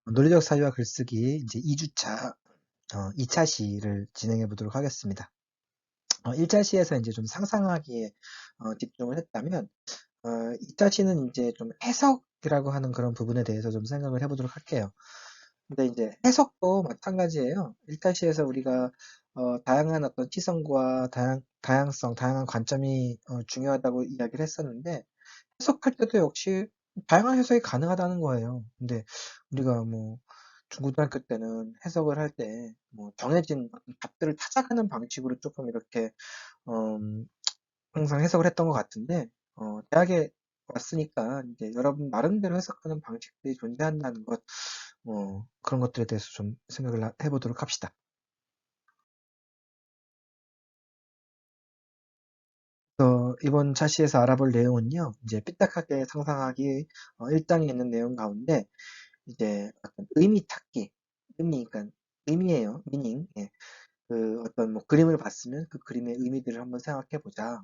논리적 사유와 글쓰기 이제 2주차 2차 시를 진행해 보도록 하겠습니다. 1차 시에서 이제 좀 상상하기에 집중을 했다면 2차 시는 이제 좀 해석이라고 하는 그런 부분에 대해서 좀 생각을 해보도록 할게요. 근데 이제 해석도 마찬가지예요. 1차 시에서 우리가 다양한 어떤 시선과 다양성, 다양한 관점이 중요하다고 이야기를 했었는데 해석할 때도 역시 다양한 해석이 가능하다는 거예요. 근데 우리가 뭐 중고등학교 때는 해석을 할 때 뭐 정해진 답들을 찾아가는 방식으로 조금 이렇게 음, 항상 해석을 했던 것 같은데 대학에 왔으니까 이제 여러분 나름대로 해석하는 방식들이 존재한다는 것, 그런 것들에 대해서 좀 생각을 해보도록 합시다. 이번 차시에서 알아볼 내용은요, 이제 삐딱하게 상상하기 1장에 있는 내용 가운데 이제 어떤 의미 찾기, 그러니까 의미예요, 미닝. 예. 그 어떤 뭐 그림을 봤으면 그 그림의 의미들을 한번 생각해 보자.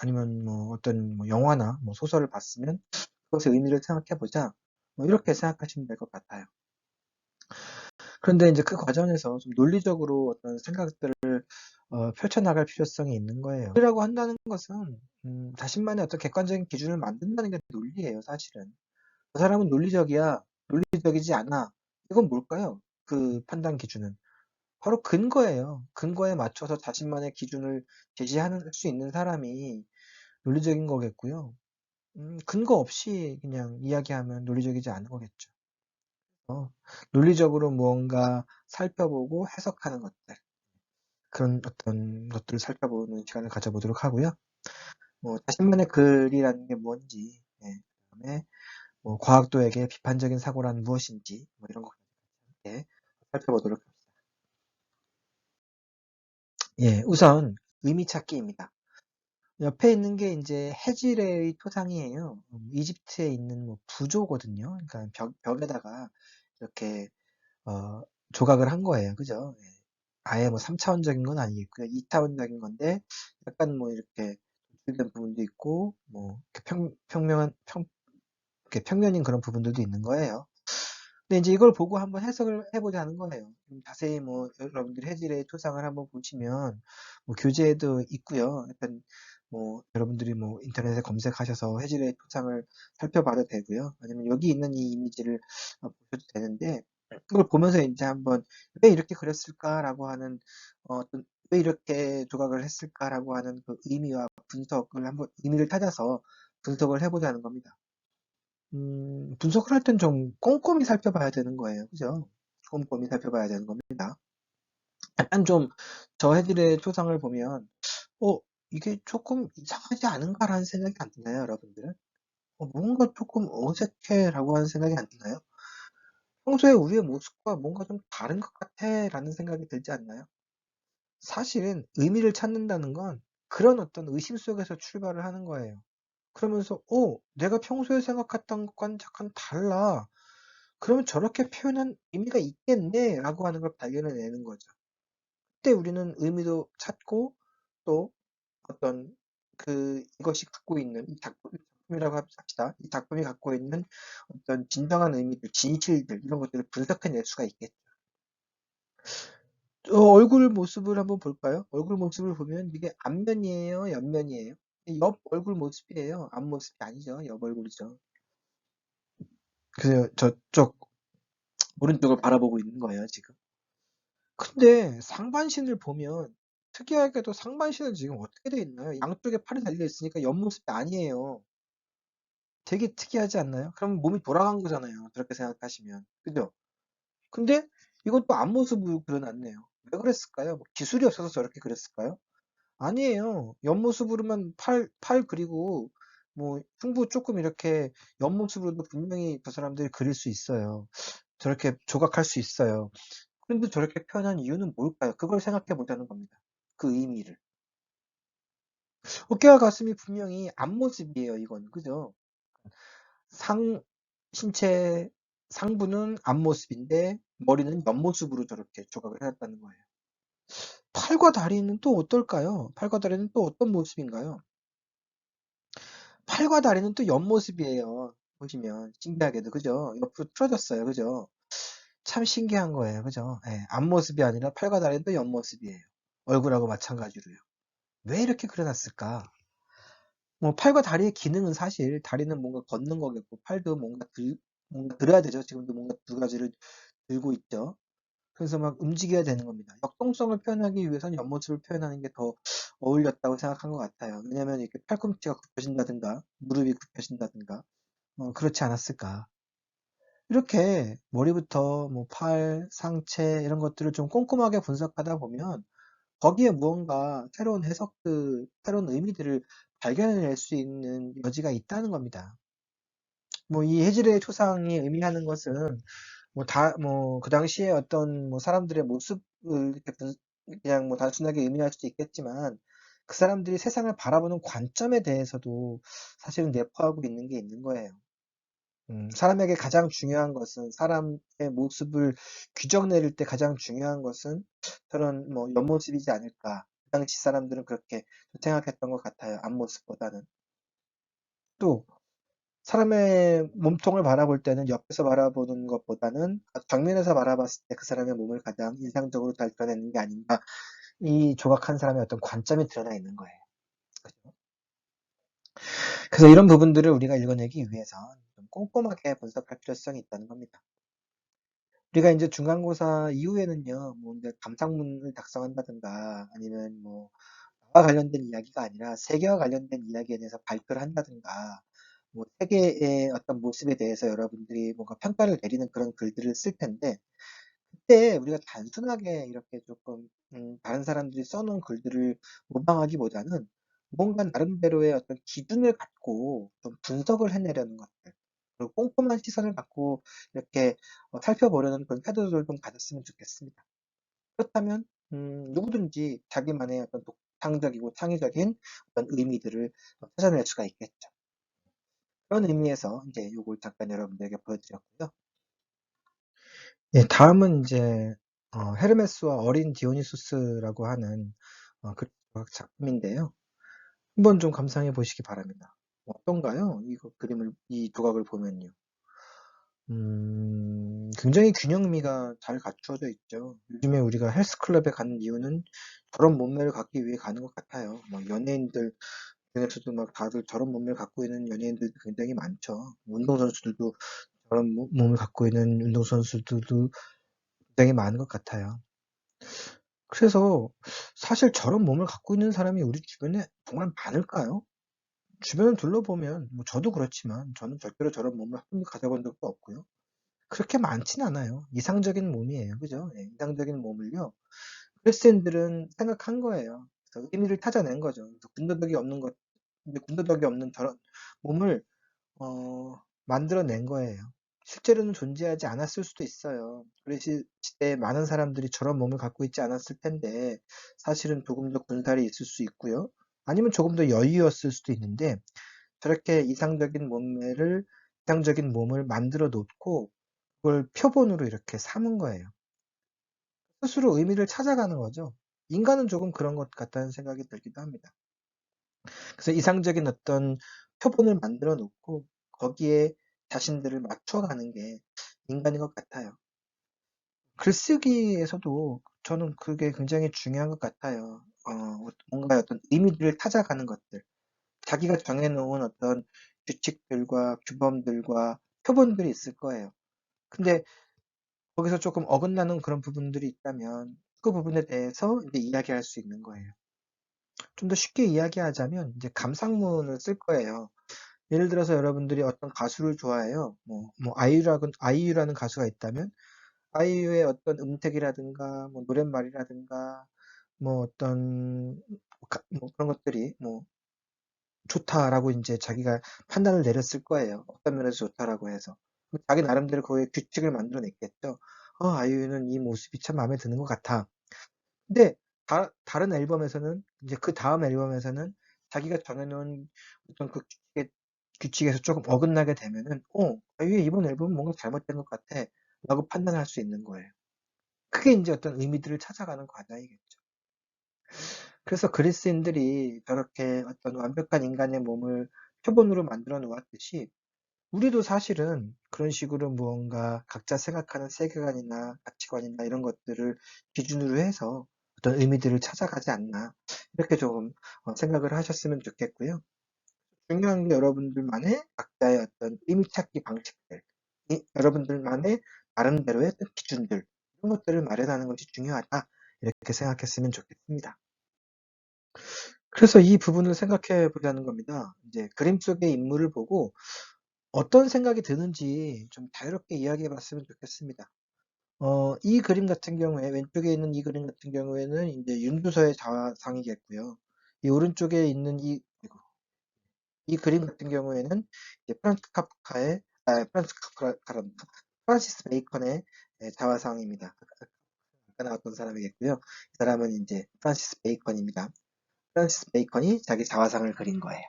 아니면 뭐 어떤 뭐 영화나 뭐 소설을 봤으면 그것의 의미를 생각해 보자. 뭐 이렇게 생각하시면 될 것 같아요. 그런데 이제 그 과정에서 좀 논리적으로 어떤 생각들을 펼쳐나갈 필요성이 있는 거예요. 논리라고 한다는 것은 자신만의 어떤 객관적인 기준을 만든다는 게 논리예요, 사실은. 그 사람은 논리적이야, 논리적이지 않아. 이건 뭘까요? 그 판단 기준은. 바로 근거예요. 근거에 맞춰서 자신만의 기준을 제시할 수 있는 사람이 논리적인 거겠고요. 근거 없이 그냥 이야기하면 논리적이지 않은 거겠죠. 논리적으로 무언가 살펴보고 해석하는 것들. 그런 어떤 것들을 살펴보는 시간을 가져보도록 하고요. 자신만의 글이라는 게 뭔지, 예, 그다음에 뭐 과학도에게 비판적인 사고란 무엇인지, 뭐 이런 거 함께 살펴보도록 합니다. 예, 우선 의미 찾기입니다. 옆에 있는 게 이제 해질의 토상이에요. 이집트에 있는 뭐 부조거든요. 그러니까 벽에다가 이렇게 어, 조각을 한 거예요. 그죠? 예. 아예 뭐 3차원적인 건 아니겠고요. 2차원적인 건데 약간 뭐 이렇게 노출된 부분도 있고 뭐 이렇게 이렇게 평면인 그런 부분들도 있는 거예요. 근데 이제 이걸 보고 한번 해석을 해보자는 거예요. 자세히 뭐 여러분들이 해질의 토상을 한번 보시면 뭐 교재에도 있고요. 약간 뭐 여러분들이 뭐 인터넷에 검색하셔서 해질의 토상을 살펴봐도 되고요. 아니면 여기 있는 이 이미지를 보셔도 되는데 그걸 보면서 이제 한번 왜 이렇게 그렸을까라고 하는 어떤 왜 이렇게 조각을 했을까라고 하는 그 의미와 분석을 한번 의미를 찾아서 분석을 해보자는 겁니다. 분석을 할 땐 좀 꼼꼼히 살펴봐야 되는 거예요. 그죠? 꼼꼼히 살펴봐야 되는 겁니다. 약간 좀 저해들의 초상을 보면, 어, 이게 조금 이상하지 않은가라는 생각이 안 드나요, 여러분들은? 뭔가 조금 어색해라고 하는 생각이 안 드나요? 평소에 우리의 모습과 뭔가 좀 다른 것 같아라는 생각이 들지 않나요? 사실은 의미를 찾는다는 건 그런 어떤 의심 속에서 출발을 하는 거예요. 그러면서, 내가 평소에 생각했던 것과는 약간 달라. 그러면 저렇게 표현한 의미가 있겠네 라고 하는 걸 발견해내는 거죠. 그때 우리는 의미도 찾고 또 어떤 이것이 갖고 있는 이 작품이라고 합시다. 이 작품이 갖고 있는 어떤 진정한 의미들, 진실들 이런 것들을 분석해낼 수가 있겠죠. 얼굴 모습을 한번 볼까요? 얼굴 모습을 보면 이게 앞면이에요, 옆면이에요? 옆 얼굴 모습이에요. 앞모습이 아니죠. 옆 얼굴이죠. 그래서 저쪽 오른쪽을 바라보고 있는 거예요, 지금. 근데 상반신을 보면 특이하게도 상반신은 지금 어떻게 되어 있나요? 양쪽에 팔이 달려 있으니까 옆모습이 아니에요. 되게 특이하지 않나요? 그럼 몸이 돌아간 거잖아요. 그렇게 생각하시면. 그죠? 근데 이건 또 앞모습으로 그려놨네요. 왜 그랬을까요? 뭐 기술이 없어서 저렇게 그렸을까요? 아니에요. 옆모습으로만 팔 그리고 뭐 흉부 조금 이렇게 옆모습으로도 분명히 그 사람들이 그릴 수 있어요. 저렇게 조각할 수 있어요. 그런데 저렇게 표현한 이유는 뭘까요? 그걸 생각해 보자는 겁니다. 그 의미를. 어깨와 가슴이 분명히 앞모습이에요, 이건. 그죠? 상, 신체 상부는 앞모습인데 머리는 옆모습으로 저렇게 조각을 해놨다는 거예요. 팔과 다리는 또 어떨까요? 팔과 다리는 또 어떤 모습인가요? 팔과 다리는 또 옆모습이에요. 보시면 신기하게도 그죠? 옆으로 틀어졌어요. 그죠? 참 신기한 거예요. 그죠? 예, 앞모습이 아니라 팔과 다리도 옆모습이에요. 얼굴하고 마찬가지로요. 왜 이렇게 그려놨을까? 뭐 팔과 다리의 기능은 사실 다리는 뭔가 걷는 거겠고 팔도 뭔가 들어야 되죠. 지금도 뭔가 두 가지를 들고 있죠. 그래서 막 움직여야 되는 겁니다. 역동성을 표현하기 위해서는 옆모습을 표현하는 게 더 어울렸다고 생각한 것 같아요. 왜냐면 이렇게 팔꿈치가 굽혀진다든가 무릎이 굽혀진다든가 그렇지 않았을까. 이렇게 머리부터 뭐 팔, 상체 이런 것들을 좀 꼼꼼하게 분석하다 보면 거기에 무언가 새로운 해석들, 새로운 의미들을 발견해낼 수 있는 여지가 있다는 겁니다. 뭐 이 해질의 초상이 의미하는 것은 그 당시에 어떤 뭐 사람들의 모습을 이렇게 그냥 뭐 단순하게 의미할 수도 있겠지만 그 사람들이 세상을 바라보는 관점에 대해서도 사실은 내포하고 있는 게 있는 거예요. 사람에게 가장 중요한 것은 사람의 모습을 규정 내릴 때 가장 중요한 것은 저런 뭐 옆모습이지 않을까. 그 당시 사람들은 그렇게 생각했던 것 같아요. 앞모습보다는. 또 사람의 몸통을 바라볼 때는 옆에서 바라보는 것보다는 정면에서 바라봤을 때 그 사람의 몸을 가장 인상적으로 잘 드러내는 게 아닌가. 이 조각한 사람의 어떤 관점이 드러나 있는 거예요. 그죠? 그래서 이런 부분들을 우리가 읽어내기 위해선 좀 꼼꼼하게 분석할 필요성이 있다는 겁니다. 우리가 이제 중간고사 이후에는요, 뭐 이제 감상문을 작성한다든가 아니면 뭐 나와 관련된 이야기가 아니라 세계와 관련된 이야기에 대해서 발표를 한다든가 뭐 세계의 어떤 모습에 대해서 여러분들이 뭔가 평가를 내리는 그런 글들을 쓸 텐데 그때 우리가 단순하게 이렇게 조금 다른 사람들이 써놓은 글들을 모방하기보다는 뭔가 나름대로의 어떤 기준을 갖고 좀 분석을 해내려는 것들 그리고 꼼꼼한 시선을 갖고 이렇게 살펴보려는 그런 태도를 좀 가졌으면 좋겠습니다. 그렇다면 누구든지 자기만의 어떤 독창적이고 창의적인 어떤 의미들을 찾아낼 수가 있겠죠. 그런 의미에서 이제 요걸 잠깐 여러분들에게 보여드렸고요. 예, 다음은 이제 헤르메스와 어린 디오니소스라고 하는 그 작품인데요. 한번 좀 감상해 보시기 바랍니다. 어떤가요? 이거 그림을 이 조각을 보면요. 굉장히 균형미가 잘 갖추어져 있죠. 요즘에 우리가 헬스클럽에 가는 이유는 저런 몸매를 갖기 위해 가는 것 같아요. 막 연예인들 중에서도 막 다들 저런 몸매를 갖고 있는 연예인들도 굉장히 많죠. 운동선수들도 저런 몸을 갖고 있는 운동선수들도 굉장히 많은 것 같아요. 그래서 사실 저런 몸을 갖고 있는 사람이 우리 주변에 정말 많을까요? 주변을 둘러보면 뭐 저도 그렇지만 저는 절대로 저런 몸을 한 번도 가져본 적도 없고요. 그렇게 많진 않아요. 이상적인 몸이에요. 그죠? 예, 이상적인 몸을요. 그리스인들은 생각한 거예요. 그래서 의미를 찾아낸 거죠. 그래서 군더더기 없는 저런 몸을 만들어낸 거예요. 실제로는 존재하지 않았을 수도 있어요. 그리스 시대에 많은 사람들이 저런 몸을 갖고 있지 않았을 텐데 사실은 조금 더 군살이 있을 수 있고요. 아니면 조금 더 여유였을 수도 있는데 저렇게 이상적인 몸을 만들어 놓고 그걸 표본으로 이렇게 삼은 거예요. 스스로 의미를 찾아가는 거죠. 인간은 조금 그런 것 같다는 생각이 들기도 합니다. 그래서 이상적인 어떤 표본을 만들어 놓고 거기에 자신들을 맞춰가는 게 인간인 것 같아요. 글쓰기에서도 저는 그게 굉장히 중요한 것 같아요. 뭔가 어떤 의미들을 찾아가는 것들. 자기가 정해놓은 어떤 규칙들과 규범들과 표본들이 있을 거예요. 근데 거기서 조금 어긋나는 그런 부분들이 있다면 그 부분에 대해서 이제 이야기할 수 있는 거예요. 좀 더 쉽게 이야기하자면 이제 감상문을 쓸 거예요. 예를 들어서 여러분들이 어떤 가수를 좋아해요. 아이유라는 가수가 있다면 아이유의 어떤 음색이라든가 뭐 노랫말이라든가 뭐 어떤 뭐 그런 것들이 뭐 좋다라고 이제 자기가 판단을 내렸을 거예요. 어떤 면에서 좋다라고 해서. 자기 나름대로 그의 규칙을 만들어 냈겠죠. 아이유는 이 모습이 참 마음에 드는 것 같아. 근데 다른 앨범에서는 이제 그 다음 앨범에서는 자기가 정해놓은 어떤 그 규칙에서 조금 어긋나게 되면은 아이유의 이번 앨범은 뭔가 잘못된 것 같아 라고 판단할 수 있는 거예요. 그게 이제 어떤 의미들을 찾아가는 과정이겠죠. 그래서 그리스인들이 저렇게 어떤 완벽한 인간의 몸을 표본으로 만들어 놓았듯이 우리도 사실은 그런 식으로 무언가 각자 생각하는 세계관이나 가치관이나 이런 것들을 기준으로 해서 어떤 의미들을 찾아가지 않나 이렇게 좀 생각을 하셨으면 좋겠고요. 중요한 게 여러분들만의 각자의 어떤 의미 찾기 방식들, 여러분들만의 나름대로의 어떤 기준들 이런 것들을 마련하는 것이 중요하다 이렇게 생각했으면 좋겠습니다. 그래서 이 부분을 생각해 보자는 겁니다. 이제 그림 속의 인물을 보고 어떤 생각이 드는지 좀 자유롭게 이야기해 봤으면 좋겠습니다. 이 그림 같은 경우에, 왼쪽에 있는 이 그림 같은 경우에는 이제 윤두서의 자화상이겠고요. 이 오른쪽에 있는 아이고, 이 그림 같은 경우에는 이제 프란츠 카프카란, 프란시스 베이컨의 자화상입니다. 아까 나왔던 사람이겠고요. 이 사람은 이제 프란시스 베이컨입니다. 프란시스 베이컨이 자기 자화상을 그린 거예요.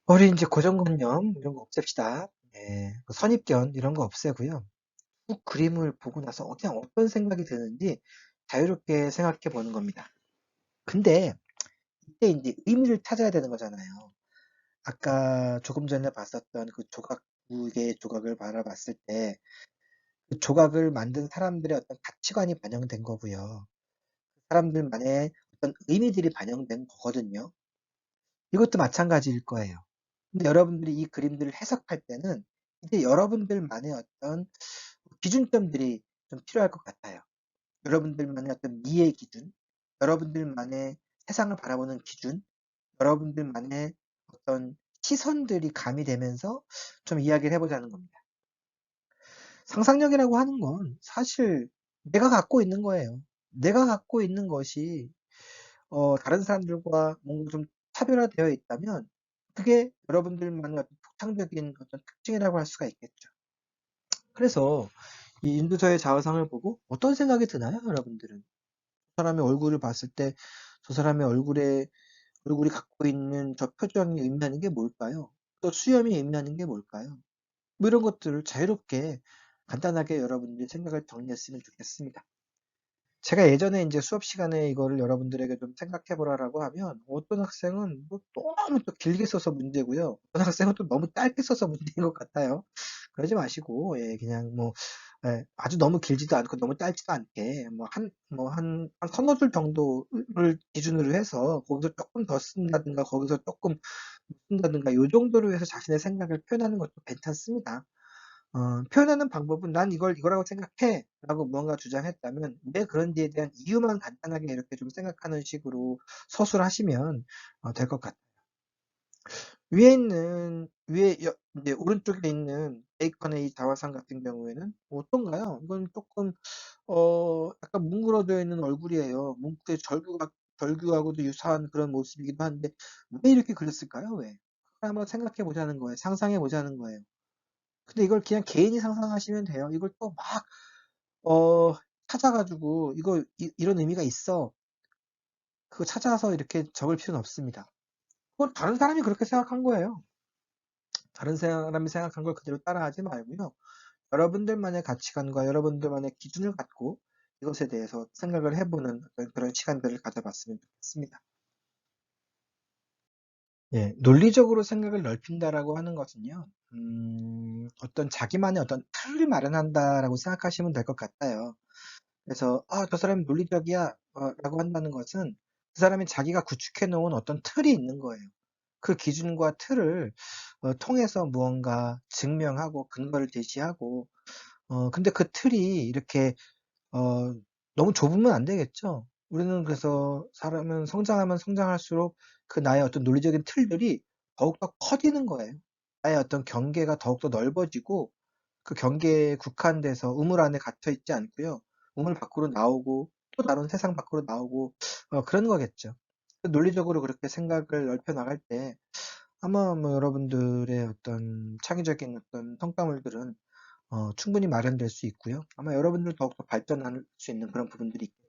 우리 이제 고정관념 이런 거 없앱시다. 예, 선입견 이런 거 없애고요. 쭉 그림을 보고 나서 그냥 어떤 생각이 드는지 자유롭게 생각해 보는 겁니다. 근데 이때 이제 의미를 찾아야 되는 거잖아요. 아까 조금 전에 봤었던 그 조각, 두 개의 조각을 바라봤을 때 그 조각을 만든 사람들의 어떤 가치관이 반영된 거고요. 사람들만의 어떤 의미들이 반영된 거거든요. 이것도 마찬가지일 거예요. 근데 여러분들이 이 그림들을 해석할 때는 이제 여러분들만의 어떤 기준점들이 좀 필요할 것 같아요. 여러분들만의 어떤 미의 기준, 여러분들만의 세상을 바라보는 기준, 여러분들만의 어떤 시선들이 가미되면서 좀 이야기를 해보자는 겁니다. 상상력이라고 하는 건 사실 내가 갖고 있는 거예요. 내가 갖고 있는 것이 다른 사람들과 뭔가 좀 차별화되어 있다면 그게 여러분들만의 어떤 독창적인 어떤 특징이라고 할 수가 있겠죠. 그래서 이 인두서의 자화상을 보고 어떤 생각이 드나요, 여러분들은? 저 사람의 얼굴을 봤을 때 저 사람의 얼굴이 갖고 있는 저 표정이 의미하는 게 뭘까요? 또 수염이 의미하는 게 뭘까요? 뭐 이런 것들을 자유롭게 간단하게 여러분들이 생각을 정리했으면 좋겠습니다. 제가 예전에 이제 수업 시간에 이거를 여러분들에게 좀 생각해 보라라고 하면 어떤 학생은 뭐 너무 또 길게 써서 문제고요. 어떤 학생은 또 너무 짧게 써서 문제인 것 같아요. 그러지 마시고, 예, 그냥 뭐, 예, 아주 너무 길지도 않고 너무 짧지도 않게, 한 서너 줄 정도를 기준으로 해서 거기서 조금 더 쓴다든가, 거기서 조금 못 쓴다든가, 요 정도로 해서 자신의 생각을 표현하는 것도 괜찮습니다. 표현하는 방법은 난 이거라고 생각해 라고 무언가 주장했다면 왜 그런지에 대한 이유만 간단하게 이렇게 좀 생각하는 식으로 서술하시면 될 것 같아요. 이제 오른쪽에 있는 베이컨의 이 자화상 같은 경우에는 어떤가요? 이건 조금, 약간 뭉그러져 있는 얼굴이에요. 뭉클 절규하고도 유사한 그런 모습이기도 한데, 왜 이렇게 그렸을까요? 왜? 그걸 한번 생각해 보자는 거예요. 상상해 보자는 거예요. 근데 이걸 그냥 개인이 상상하시면 돼요. 이걸 또 막, 찾아가지고, 이런 의미가 있어. 그거 찾아서 이렇게 적을 필요는 없습니다. 그건 다른 사람이 그렇게 생각한 거예요. 다른 사람이 생각한 걸 그대로 따라하지 말고요. 여러분들만의 가치관과 여러분들만의 기준을 갖고 이것에 대해서 생각을 해보는 어떤 그런 시간들을 가져봤으면 좋겠습니다. 예, 논리적으로 생각을 넓힌다라고 하는 것은요, 어떤 자기만의 어떤 틀을 마련한다라고 생각하시면 될 것 같아요. 그래서, 저 사람이 논리적이야, 라고 한다는 것은 그 사람이 자기가 구축해 놓은 어떤 틀이 있는 거예요. 그 기준과 틀을 통해서 무언가 증명하고 근거를 제시하고, 근데 그 틀이 이렇게 어, 너무 좁으면 안 되겠죠. 우리는 그래서 사람은 성장하면 성장할수록 그 나의 어떤 논리적인 틀들이 더욱더 커지는 거예요. 나의 어떤 경계가 더욱더 넓어지고 그 경계에 국한돼서 우물 안에 갇혀 있지 않고요. 우물 밖으로 나오고 또 다른 세상 밖으로 나오고 그런 거겠죠. 논리적으로 그렇게 생각을 넓혀 나갈 때 아마 뭐 여러분들의 어떤 창의적인 어떤 성과물들은 충분히 마련될 수 있고요. 아마 여러분들 더욱더 발전할 수 있는 그런 부분들이 있겠죠.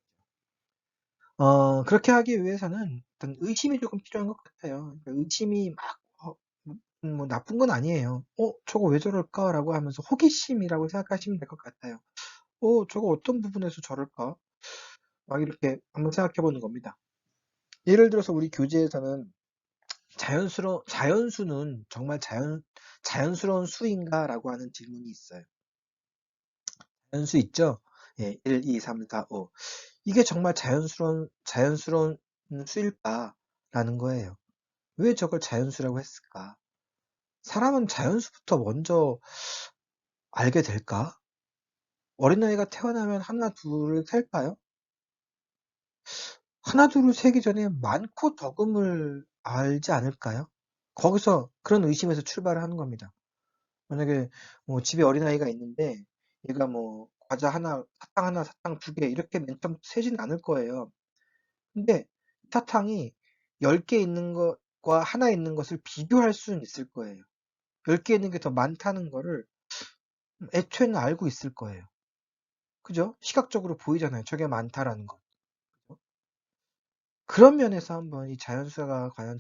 그렇게 하기 위해서는 어떤 의심이 조금 필요한 것 같아요. 그러니까 의심이 막, 뭐 나쁜 건 아니에요. 저거 왜 저럴까라고 하면서 호기심이라고 생각하시면 될 것 같아요. 저거 어떤 부분에서 저럴까? 막 이렇게 한번 생각해 보는 겁니다. 예를 들어서 우리 교재에서는 자연수는 정말 자연스러운 수인가라고 하는 질문이 있어요. 자연수 있죠? 예, 1, 2, 3, 4, 5. 이게 정말 자연스러운 수일까라는 거예요. 왜 저걸 자연수라고 했을까? 사람은 자연수부터 먼저 알게 될까? 어린아이가 태어나면 하나, 둘을 셀까요? 하나, 둘을 세기 전에 많고 적음을 알지 않을까요? 거기서 그런 의심에서 출발을 하는 겁니다. 만약에 뭐 집에 어린아이가 있는데 얘가 뭐 과자 하나, 사탕 두 개 이렇게 맨 처음 세진 않을 거예요. 근데 사탕이 10개 있는 것과 하나 있는 것을 비교할 수는 있을 거예요. 10개 있는 게 더 많다는 거를 애초에는 알고 있을 거예요. 그죠? 시각적으로 보이잖아요. 저게 많다라는 거. 그런 면에서 한번 이 자연수가 과연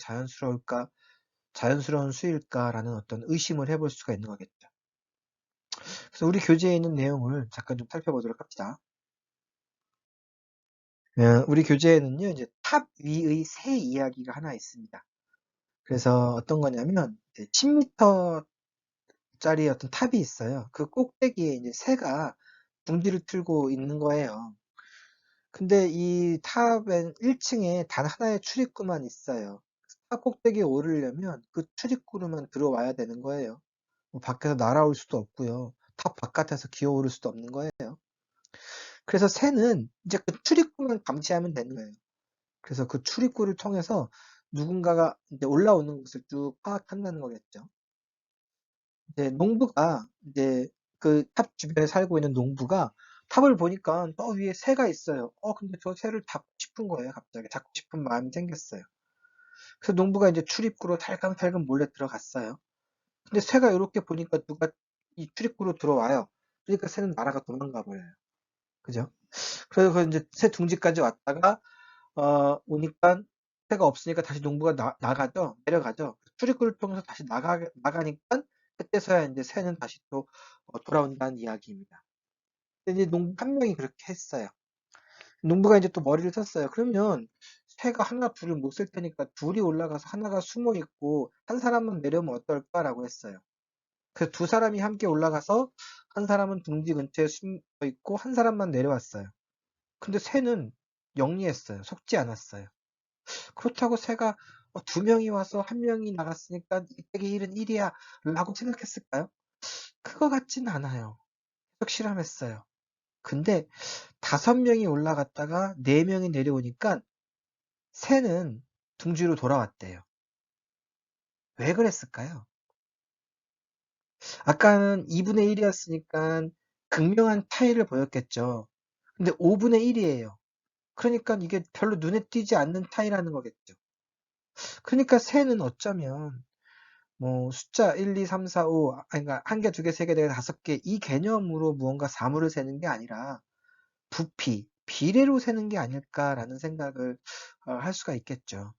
자연스러운 수일까라는 어떤 의심을 해볼 수가 있는 거겠죠. 그래서 우리 교재에 있는 내용을 잠깐 좀 살펴보도록 합시다. 우리 교재에는요, 이제 탑 위의 새 이야기가 하나 있습니다. 그래서 어떤 거냐면, 10m짜리 어떤 탑이 있어요. 그 꼭대기에 이제 새가 둥지를 틀고 있는 거예요. 근데 이 탑엔 1층에 단 하나의 출입구만 있어요. 탑 꼭대기에 오르려면 그 출입구로만 들어와야 되는 거예요. 뭐 밖에서 날아올 수도 없고요. 탑 바깥에서 기어오를 수도 없는 거예요. 그래서 새는 이제 그 출입구만 감지하면 되는 거예요. 그래서 그 출입구를 통해서 누군가가 이제 올라오는 것을 쭉 파악한다는 거겠죠. 이제 농부가 이제 그 탑 주변에 살고 있는 농부가 탑을 보니까 위에 새가 있어요. 근데 저 새를 잡고 싶은 거예요. 갑자기 잡고 싶은 마음이 생겼어요. 그래서 농부가 이제 출입구로 탈감탈감 몰래 들어갔어요. 근데 새가 이렇게 보니까 누가 이 출입구로 들어와요. 그러니까 새는 날아가 도망가 버려요. 그죠? 그래서 이제 새 둥지까지 왔다가 오니까 새가 없으니까 다시 농부가 나가죠. 내려가죠. 출입구를 통해서 다시 나가니까 그때서야 이제 새는 다시 또 돌아온다는 이야기입니다. 근데 이제 농부 한 명이 그렇게 했어요. 농부가 이제 또 머리를 썼어요. 그러면 새가 하나 둘을 못 쓸 테니까 둘이 올라가서 하나가 숨어 있고 한 사람만 내려오면 어떨까라고 했어요. 그래서 두 사람이 함께 올라가서 한 사람은 둥지 근처에 숨어 있고 한 사람만 내려왔어요. 근데 새는 영리했어요. 속지 않았어요. 그렇다고 새가 두 명이 와서 한 명이 나갔으니까 이때의 일은 일이야 라고 생각했을까요? 그거 같진 않아요. 계속 실험했어요. 근데 5명이 올라갔다가 4명이 내려오니까 새는 둥지로 돌아왔대요. 왜 그랬을까요? 아까는 2분의 1이었으니까 극명한 차이를 보였겠죠. 근데 5분의 1이에요. 그러니까 이게 별로 눈에 띄지 않는 차이라는 거겠죠. 그러니까 새는 어쩌면 뭐 숫자 1, 2, 3, 4, 5, 그러니까 한 개, 두 개, 세 개, 네 개, 다섯 개 이 개념으로 무언가 사물을 세는 게 아니라 부피, 비례로 세는 게 아닐까라는 생각을 할 수가 있겠죠.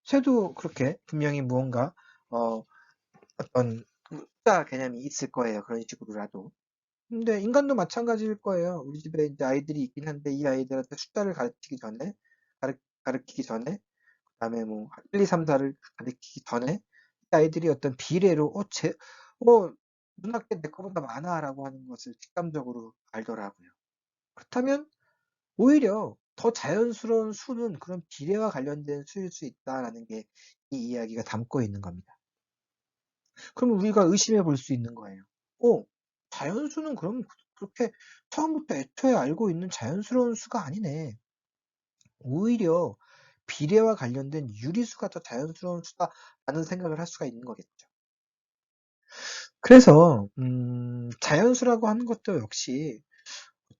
새도 그렇게 분명히 무언가 어, 어떤 숫자 개념이 있을 거예요. 그런 식으로라도. 근데 인간도 마찬가지일 거예요. 우리 집에 이제 아이들이 있긴 한데 이 아이들한테 숫자를 가르, 가르치기 전에 그다음에 뭐 1, 2, 3, 4를 가르치기 전에 이 아이들이 어떤 비례로 어, 눈앞에 내 거보다 많아라고 하는 것을 직감적으로 알더라고요. 그렇다면 오히려 더 자연스러운 수는 그런 비례와 관련된 수일 수 있다라는 게 이 이야기가 담고 있는 겁니다. 그럼 우리가 의심해 볼 수 있는 거예요. 어, 자연수는 그럼 그렇게 처음부터 애초에 알고 있는 자연스러운 수가 아니네. 오히려 비례와 관련된 유리수가 더 자연스러운 수다라는 생각을 할 수가 있는 거겠죠. 그래서 자연수라고 하는 것도 역시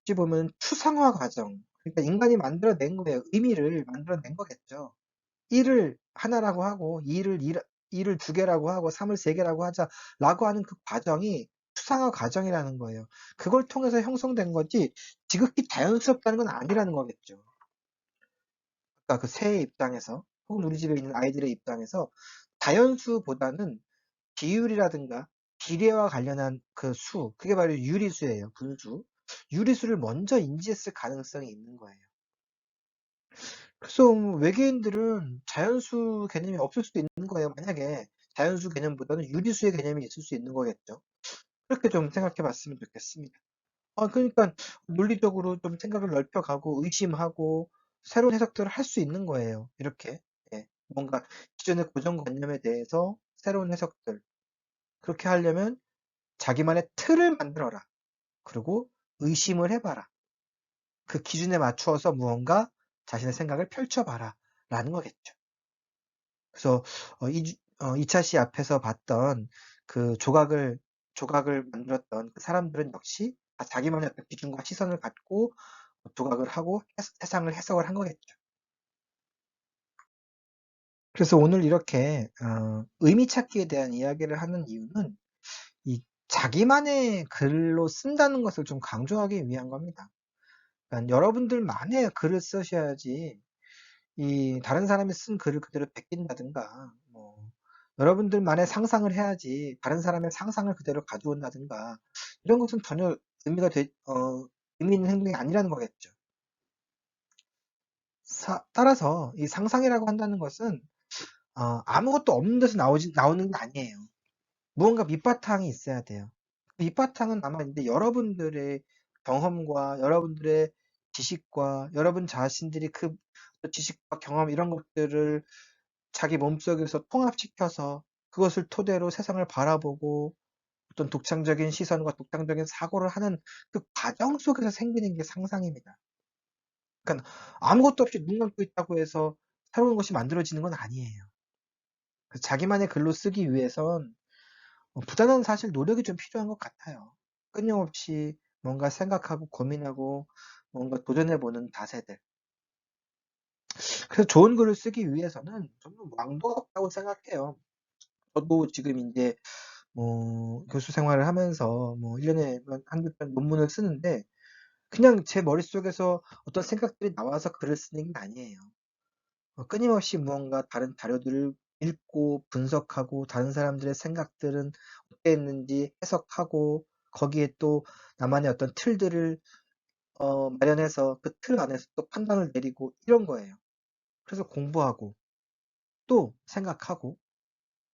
어찌 보면 추상화 과정, 그러니까 인간이 만들어낸 거예요. 의미를 만들어낸 거겠죠. 1을 하나라고 하고 2를 두 개라고 하고 3을 세 개라고 하자라고 하는 그 과정이 추상화 과정이라는 거예요. 그걸 통해서 형성된 거지 지극히 자연스럽다는 건 아니라는 거겠죠. 그러니까 그 새의 입장에서 혹은 우리 집에 있는 아이들의 입장에서 자연수보다는 비율이라든가 비례와 관련한 그 수, 그게 바로 유리수예요. 분수. 유리수를 먼저 인지했을 가능성이 있는 거예요. 그래서 외계인들은 자연수 개념이 없을 수도 있는 거예요. 만약에 자연수 개념보다는 유리수의 개념이 있을 수 있는 거겠죠. 그렇게 좀 생각해 봤으면 좋겠습니다. 그러니까 논리적으로 좀 생각을 넓혀가고 의심하고 새로운 해석들을 할 수 있는 거예요. 이렇게. 예. 뭔가 기존의 고정관념에 대해서 새로운 해석들. 그렇게 하려면 자기만의 틀을 만들어라. 그리고 의심을 해봐라. 그 기준에 맞추어서 무언가 자신의 생각을 펼쳐봐라. 라는 거겠죠. 그래서 2차 시 앞에서 봤던 그 조각을 만들었던 그 사람들은 역시 다 자기만의 어떤 기준과 시선을 갖고 조각을 하고 세상을 해석을 한 거겠죠. 그래서 오늘 이렇게 의미 찾기에 대한 이야기를 하는 이유는 이 자기만의 글로 쓴다는 것을 좀 강조하기 위한 겁니다. 그러니까 여러분들만의 글을 쓰셔야지 이 다른 사람이 쓴 글을 그대로 베낀다든가 뭐 여러분들만의 상상을 해야지 다른 사람의 상상을 그대로 가져온다든가 이런 것은 전혀 의미 있는 행동이 아니라는 거겠죠. 따라서 이 상상이라고 한다는 것은 아무것도 없는 데서 나오는 게 아니에요. 무언가 밑바탕이 있어야 돼요. 그 밑바탕은 아마 이제 여러분들의 경험과 여러분들의 지식과 여러분 자신들이 그 지식과 경험 이런 것들을 자기 몸속에서 통합시켜서 그것을 토대로 세상을 바라보고 어떤 독창적인 시선과 독창적인 사고를 하는 그 과정 속에서 생기는 게 상상입니다. 그러니까 아무것도 없이 눈 감고 있다고 해서 새로운 것이 만들어지는 건 아니에요. 그래서 자기만의 글로 쓰기 위해선 부단한 사실 노력이 좀 필요한 것 같아요. 끊임없이 뭔가 생각하고 고민하고 뭔가 도전해보는 자세들. 그래서 좋은 글을 쓰기 위해서는 저는 왕도가 없다고 생각해요. 저도 지금 이제 교수 생활을 하면서 1년에 한두 편 논문을 쓰는데 그냥 제 머릿속에서 어떤 생각들이 나와서 글을 쓰는 게 아니에요. 끊임없이 무언가 다른 자료들을 읽고 분석하고 다른 사람들의 생각들은 어땠는지 해석하고 거기에 또 나만의 어떤 틀들을 마련해서 그 틀 안에서 또 판단을 내리고 이런 거예요. 그래서 공부하고 또 생각하고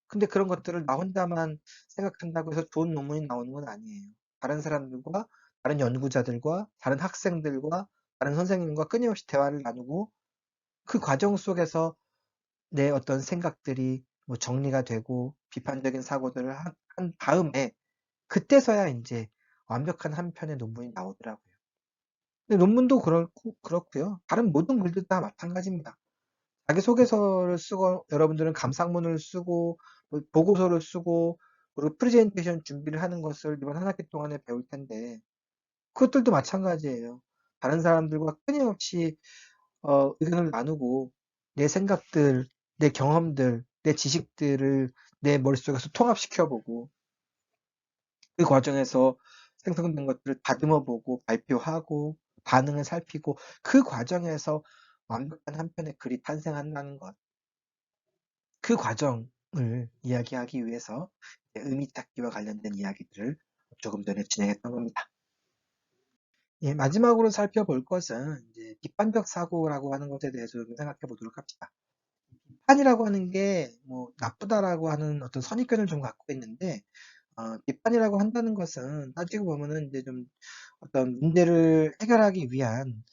근데 그런 것들을 나 혼자만 생각한다고 해서 좋은 논문이 나오는 건 아니에요. 다른 사람들과 다른 연구자들과 다른 학생들과 다른 선생님과 끊임없이 대화를 나누고 그 과정 속에서 내 어떤 생각들이 정리가 되고 비판적인 사고들을 한 다음에 그때서야 이제 완벽한 한 편의 논문이 나오더라고요. 근데 논문도 그렇고요. 다른 모든 글도 다 마찬가지입니다. 자기소개서를 쓰고 여러분들은 감상문을 쓰고 보고서를 쓰고 그리고 프레젠테이션 준비를 하는 것을 이번 한 학기 동안에 배울 텐데 그것들도 마찬가지예요. 다른 사람들과 끊임없이 의견을 나누고 내 생각들, 내 경험들, 내 지식들을 내 머릿속에서 통합시켜 보고 그 과정에서 생성된 것들을 다듬어 보고 발표하고 반응을 살피고 그 과정에서 완벽한 한 편의 글이 탄생한다는 것. 그 과정을 이야기하기 위해서 의미 찾기와 관련된 이야기들을 조금 전에 진행했던 겁니다. 예, 마지막으로 살펴볼 것은 이제 비판적 사고라고 하는 것에 대해서 좀 생각해 보도록 합시다. 비판이라고 하는 게 나쁘다라고 하는 어떤 선입견을 좀 갖고 있는데 비판이라고 한다는 것은 따지고 보면은 이제 좀 어떤 문제를 해결하기 위한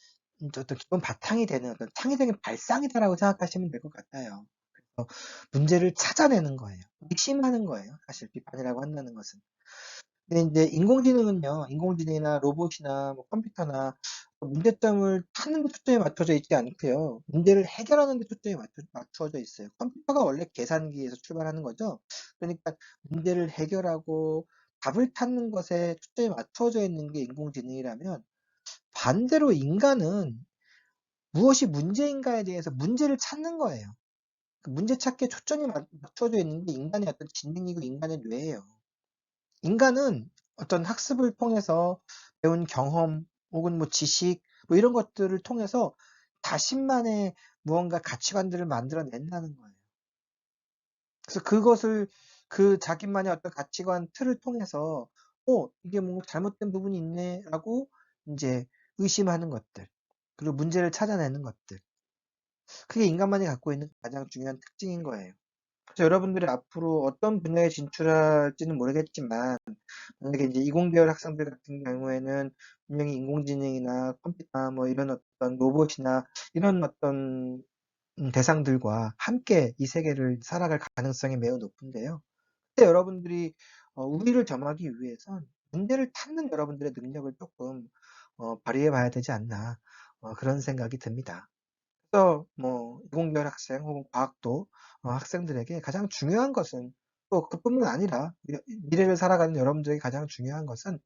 이제 어떤 기본 바탕이 되는 어떤 창의적인 발상이다라고 생각하시면 될 것 같아요. 문제를 찾아내는 거예요. 의심하는 거예요. 사실 비판이라고 한다는 것은. 근데 이제 인공지능은요, 인공지능이나 로봇이나 컴퓨터나 문제점을 찾는 데 초점이 맞춰져 있지 않고요. 문제를 해결하는 데 초점이 맞춰져 있어요. 컴퓨터가 원래 계산기에서 출발하는 거죠. 그러니까 문제를 해결하고 답을 찾는 것에 초점이 맞춰져 있는 게 인공지능이라면 반대로 인간은 무엇이 문제인가에 대해서 문제를 찾는 거예요. 그 문제 찾기에 초점이 맞춰져 있는 게 인간의 어떤 지능이고 인간의 뇌예요. 인간은 어떤 학습을 통해서 배운 경험 혹은 지식 이런 것들을 통해서 자신만의 무언가 가치관들을 만들어낸다는 거예요. 그래서 그것을 그 자기만의 어떤 가치관 틀을 통해서 이게 뭔가 잘못된 부분이 있네라고 이제 의심하는 것들 그리고 문제를 찾아내는 것들 그게 인간만이 갖고 있는 가장 중요한 특징인 거예요. 그래서 여러분들이 앞으로 어떤 분야에 진출할지는 모르겠지만, 만약에 이제 이공계열 학생들 같은 경우에는 분명히 인공지능이나 컴퓨터나 뭐 이런 어떤 로봇이나 이런 어떤 대상들과 함께 이 세계를 살아갈 가능성이 매우 높은데요. 그때 여러분들이 우위를 점하기 위해선 문제를 찾는 여러분들의 능력을 조금 발휘해 봐야 되지 않나, 그런 생각이 듭니다. 그래서 뭐 이공계열 학생 혹은 과학도 학생들에게 가장 중요한 것은, 또 그뿐만 아니라 미래를 살아가는 여러분들에게 가장 중요한 것은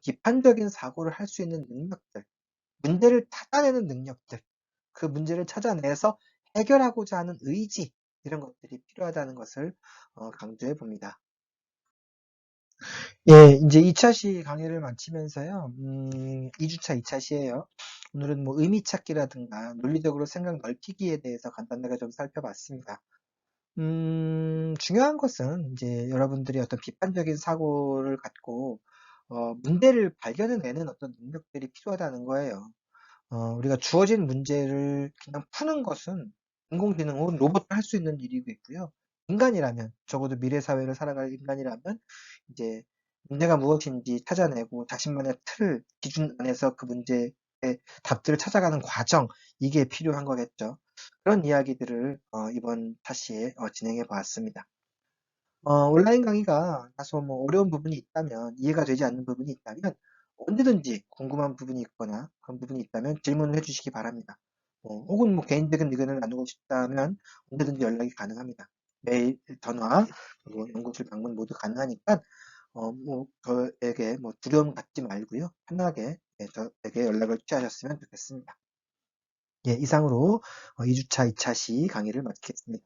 비판적인 사고를 할 수 있는 능력들, 문제를 찾아내는 능력들, 그 문제를 찾아내서 해결하고자 하는 의지, 이런 것들이 필요하다는 것을 강조해 봅니다. 예, 이제 2차 시 강의를 마치면서요, 2주차 2차 시예요. 오늘은 뭐 의미 찾기라든가 논리적으로 생각 넓히기에 대해서 간단하게 좀 살펴봤습니다. 중요한 것은 이제 여러분들이 어떤 비판적인 사고를 갖고 문제를 발견해내는 어떤 능력들이 필요하다는 거예요. 우리가 주어진 문제를 그냥 푸는 것은 인공지능 혹은 로봇도 할 수 있는 일이고 있고요. 인간이라면, 적어도 미래 사회를 살아갈 인간이라면 이제 문제가 무엇인지 찾아내고 자신만의 틀, 기준 안에서 그 문제의 답들을 찾아가는 과정, 이게 필요한 거겠죠. 그런 이야기들을 이번 타시에 진행해 보았습니다. 온라인 강의가 다소 뭐 어려운 부분이 있다면, 이해가 되지 않는 부분이 있다면, 언제든지 궁금한 부분이 있거나 그런 부분이 있다면 질문을 해주시기 바랍니다. 혹은 뭐 개인적인 의견을 나누고 싶다면 언제든지 연락이 가능합니다. 메일, 전화, 그리고 연구실 방문 모두 가능하니까, 뭐 저에게 뭐 두려움 갖지 말고요. 편하게 저에게 연락을 취하셨으면 좋겠습니다. 예, 이상으로 2주차 2차 시 강의를 마치겠습니다.